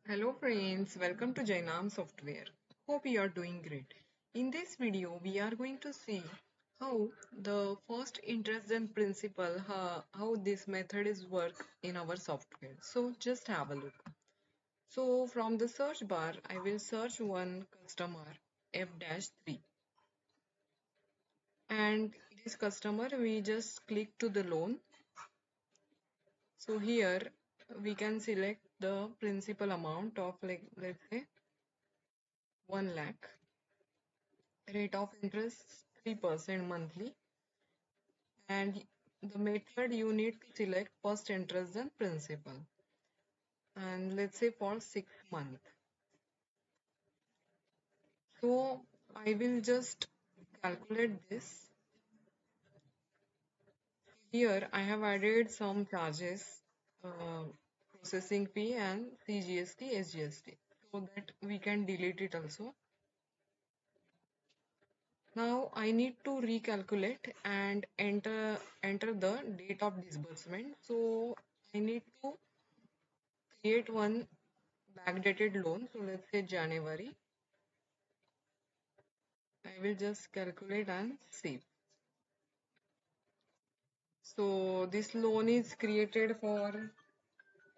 Hello friends, welcome to Jainam Software. Hope you are doing great. In this video, we are going to see how the first interest and principal, how this method is work in our software. So just have a look. So from the search bar, I will search one customer F-3 and this customer we just click to the loan. So here we can select the principal amount of like let's say 1 lakh. Rate of interest 3% monthly, and the method you need to select first interest and principal, and let's say for 6 months. So I will just calculate this. Here I have added some charges, processing fee and CGST, SGST, so that we can delete it also. Now I need to recalculate and enter the date of disbursement. So I need to create one backdated loan. So let's say January. I will just calculate and save. So this loan is created for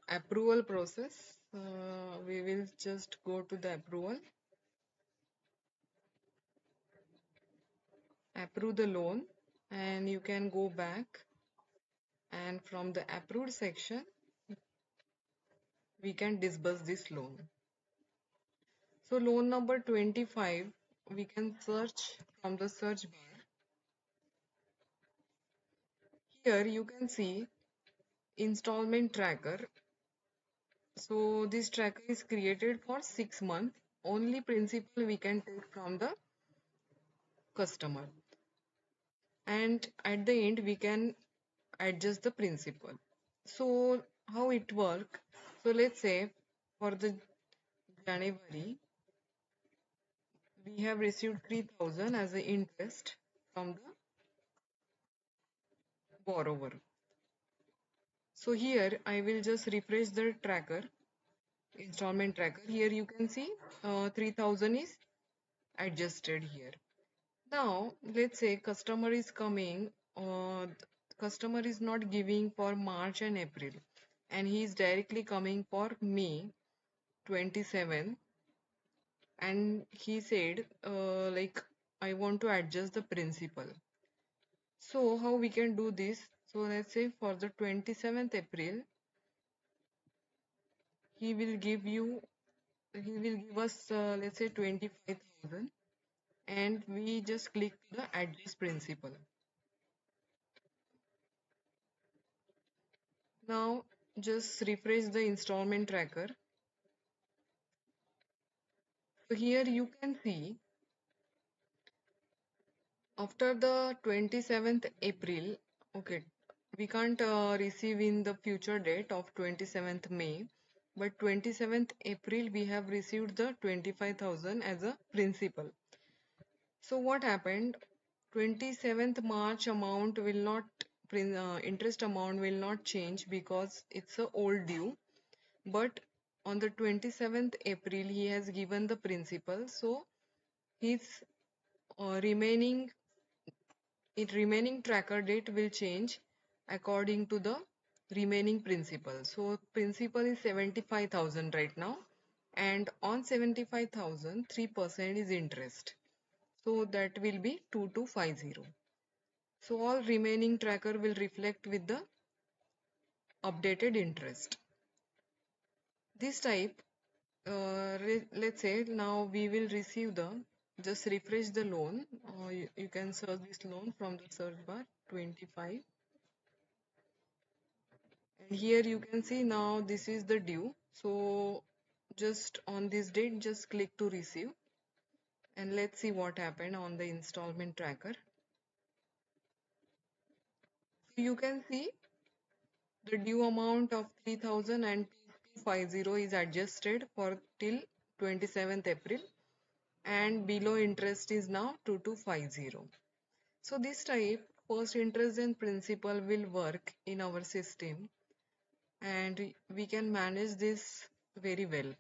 approval process. We will just go to the approve the loan, and you can go back, and from the approved section we can disburse this loan. So loan number 25, we can search from the search bar. Here you can see installment tracker. So this tracker is created for 6 months. Only principal we can take from the customer. And at the end we can adjust the principal. So how it work? So let's say for the January we have received 3,000 as the interest from the borrower. So here I will just refresh the tracker, installment tracker. Here you can see 3,000 is adjusted here. Now let's say customer is coming, customer is not giving for March and April, and he is directly coming for May 27, and he said like I want to adjust the principal. So how we can do this? So let's say for the 27th April he will give you, he will give us let's say 25,000, and we just click the adjust principal. Now just refresh the installment tracker. So here you can see after the 27th April, okay, we can't receive in the future date of 27th May, but 27th April we have received the 25,000 as a principal. So what happened? 27th March amount will not, interest amount will not change because it's a old due, but on the 27th April he has given the principal, so his remaining tracker date will change according to the remaining principal. So principal is 75,000 right now, and on 75,000 3% is interest, so that will be 2250. So all remaining tracker will reflect with the updated interest. This type, let's say now we will receive the, just refresh the loan. You can search this loan from the search bar 25, and here you can see now this is the due. So just on this date just click to receive, and let's see what happened on the installment tracker. You can see the due amount of 3,000 and 250 is adjusted for till 27th April, and below interest is now 2250. So this type first interest and principal will work in our system, and we can manage this very well.